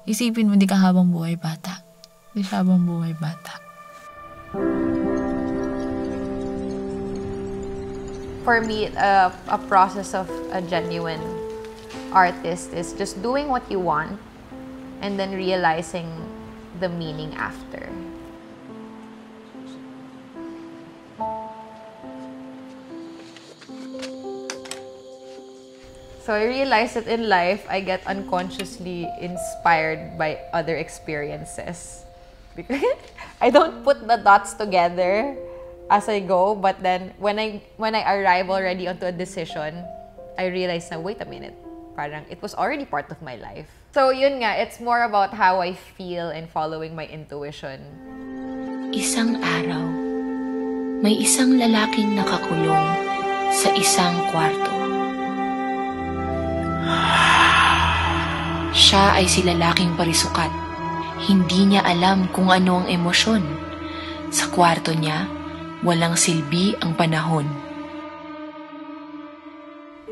Isipin mo, hindi ka habang buhay bata. Hindi siya habang buhay bata. For me, a process of a genuine artist is just doing what you want and then realizing the meaning after. So I realized that in life, I get unconsciously inspired by other experiences. Because I don't put the dots together as I go, but then when I arrive already onto a decision, I realize na, wait a minute, parang it was already part of my life. So yun nga, it's more about how I feel and following my intuition. Isang araw, may isang lalaking nakakulong sa isang kwarto. Siya ay si lalaking parisukat. Hindi niya alam kung ano ang emosyon. Sa kwarto niya, walang silbi ang panahon.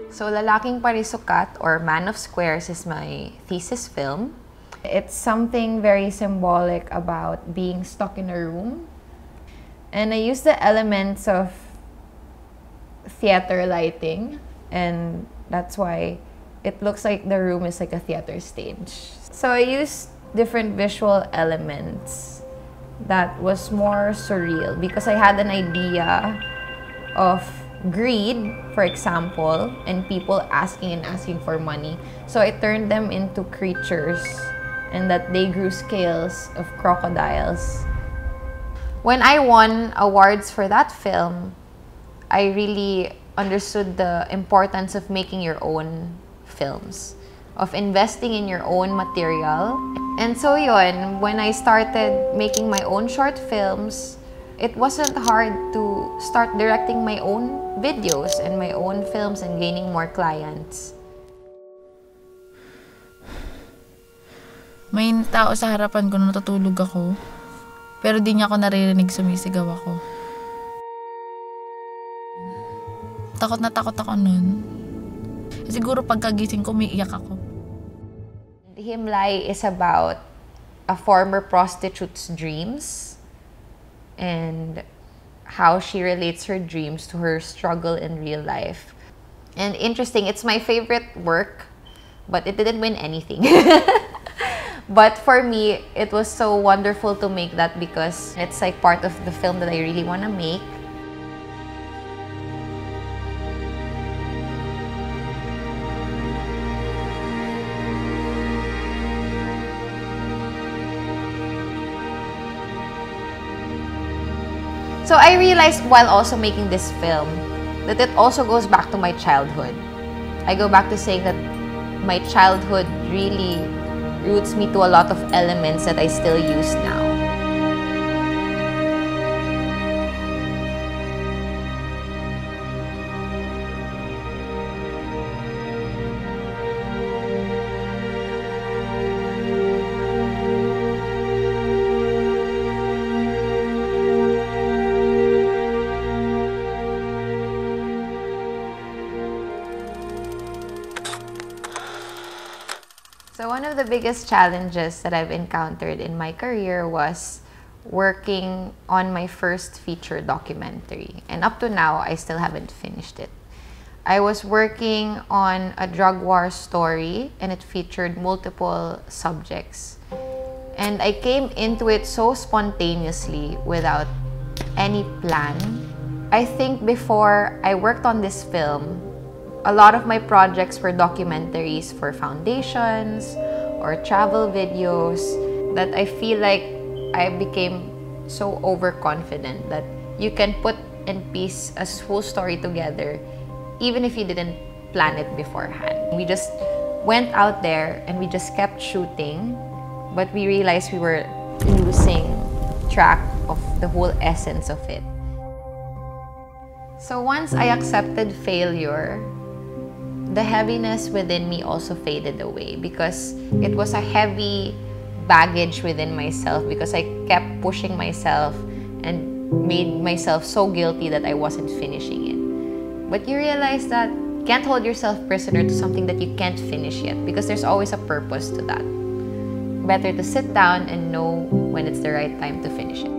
So, Lalaking Parisukat or Man of Squares is my thesis film. It's something very symbolic about being stuck in a room. And I use the elements of theater lighting, and that's why it looks like the room is like a theater stage. So I used different visual elements that was more surreal because I had an idea of greed, for example, and people asking for money. So I turned them into creatures and that they grew scales of crocodiles. When I won awards for that film, I really understood the importance of making your own films, of investing in your own material. And so yun, when I started making my own short films, it wasn't hard to start directing my own videos and my own films and gaining more clients. May tao sa harapan ko na natutulog ako, pero di niya ako naririnig, sumisigaw ako. Takot na takot ako nun. Siguro pagkagising ko, may iyak ako. Himlay is about a former prostitute's dreams and how she relates her dreams to her struggle in real life. And interesting, it's my favorite work, but it didn't win anything. But for me, it was so wonderful to make that because it's like part of the film that I really want to make. So I realized while also making this film that it also goes back to my childhood. I go back to saying that my childhood really roots me to a lot of elements that I still use now. So one of the biggest challenges that I've encountered in my career was working on my first feature documentary. And up to now, I still haven't finished it. I was working on a drug war story and it featured multiple subjects. And I came into it so spontaneously without any plan. I think before I worked on this film, a lot of my projects were documentaries for foundations or travel videos that I feel like I became so overconfident that you can put and piece a whole story together even if you didn't plan it beforehand. We just went out there and we just kept shooting, but we realized we were losing track of the whole essence of it. So once I accepted failure, the heaviness within me also faded away because it was a heavy baggage within myself because I kept pushing myself and made myself so guilty that I wasn't finishing it. But you realize that you can't hold yourself prisoner to something that you can't finish yet because there's always a purpose to that. better to sit down and know when it's the right time to finish it.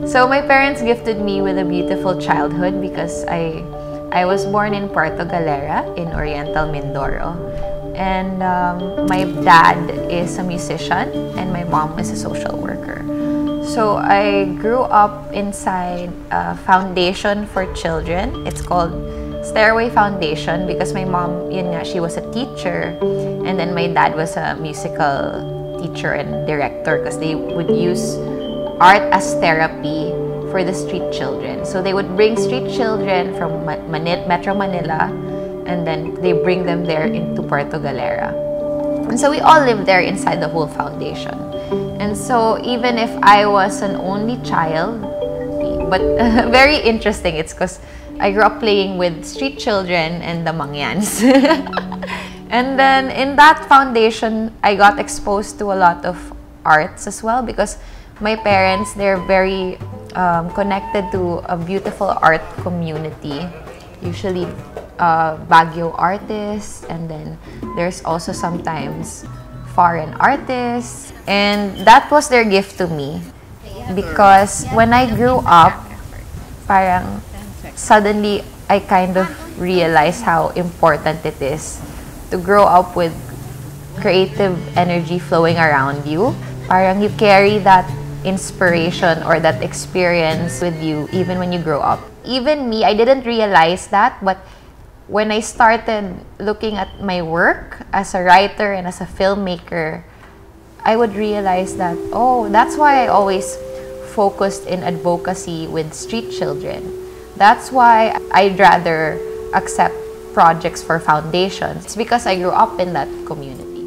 So my parents gifted me with a beautiful childhood because I was born in Puerto Galera in Oriental Mindoro. And my dad is a musician and my mom is a social worker. So I grew up inside a foundation for children. It's called Stairway Foundation because my mom, yun nga, she was a teacher, and then my dad was a musical teacher and director because they would use art as therapy for the street children. So they would bring street children from Metro Manila, and then they bring them there into Puerto Galera. And so we all lived there inside the whole foundation. And so even if I was an only child, but very interesting, it's because I grew up playing with street children and the mangyans. And then in that foundation, I got exposed to a lot of arts as well because my parents, they're very connected to a beautiful art community, usually Baguio artists, and then there's also sometimes foreign artists, and that was their gift to me because when I grew up, parang suddenly I kind of realized how important it is to grow up with creative energy flowing around you. Parang you carry that inspiration or that experience with you even when you grow up. Even me, I didn't realize that, but when I started looking at my work as a writer and as a filmmaker, I would realize that, oh, that's why I always focused in advocacy with street children. That's why I'd rather accept projects for foundations. It's because I grew up in that community.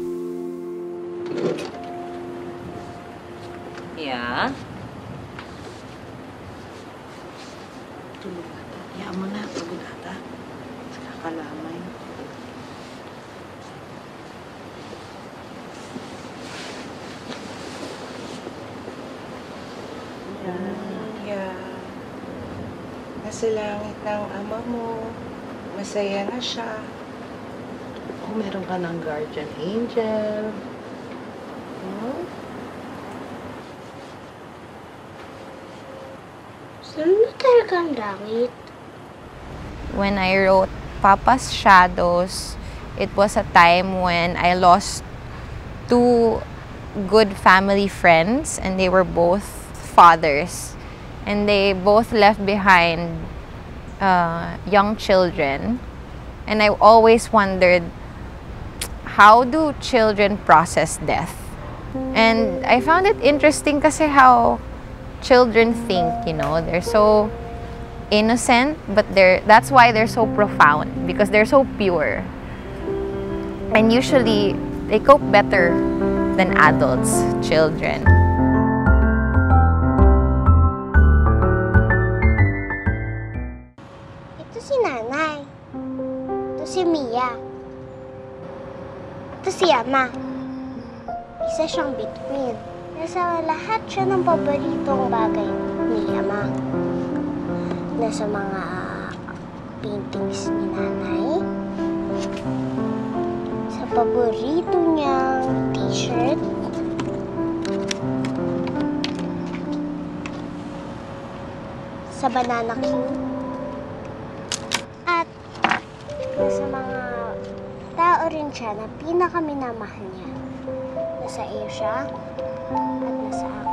Yeah. Tulog ata. Hayaan mo na. Pagod ata. Kakalamay. Yeah. Nasa langit ng ama mo. Masaya na siya. Oh, meron ka ng guardian angel. Hmm? Saan na talaga ang langit? When I wrote Papa's Shadows, it was a time when I lost two good family friends, and they were both fathers. And they both left behind young children. And I always wondered, how do children process death? And I found it interesting kasi how children think, you know, they're so innocent, but that's why they're so profound, because they're so pure. And usually, they cope better than adults, children. Ito si Nanay. Ito si Mia. Ito si Ama. Isa siyang between. Nasa lahat siya ng paboritong bagay ni Ama. Nasa mga paintings ni Nanay. Sa paborito niyang t-shirt. Sa banana cue. At nasa mga tao rin siya na pinakaminamahal niya. Nasa iyo siya at nasa ako.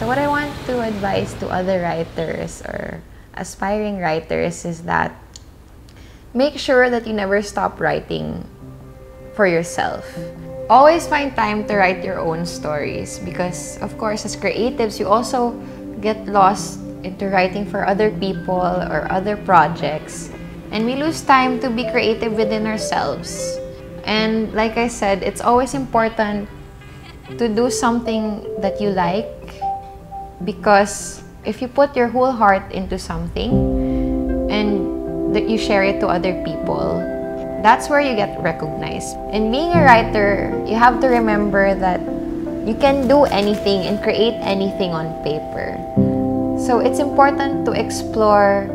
So what I want to advise to other writers or aspiring writers is that make sure that you never stop writing for yourself. Always find time to write your own stories because, of course, as creatives, you also get lost into writing for other people or other projects. And we lose time to be creative within ourselves. And like I said, it's always important to do something that you like, because if you put your whole heart into something and that you share it to other people, that's where you get recognized. And being a writer, you have to remember that you can do anything and create anything on paper. So it's important to explore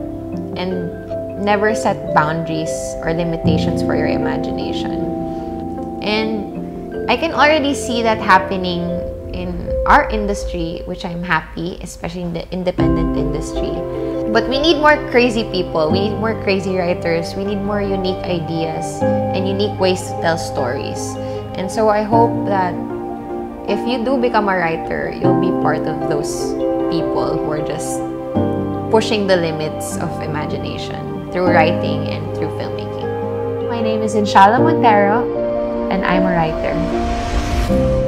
and never set boundaries or limitations for your imagination. And I can already see that happening in our industry, which I'm happy, especially in the independent industry. But we need more crazy people, we need more crazy writers, we need more unique ideas and unique ways to tell stories. And so I hope that if you do become a writer, you'll be part of those people who are just pushing the limits of imagination through writing and through filmmaking. My name is Inshallah Montero, and I'm a writer.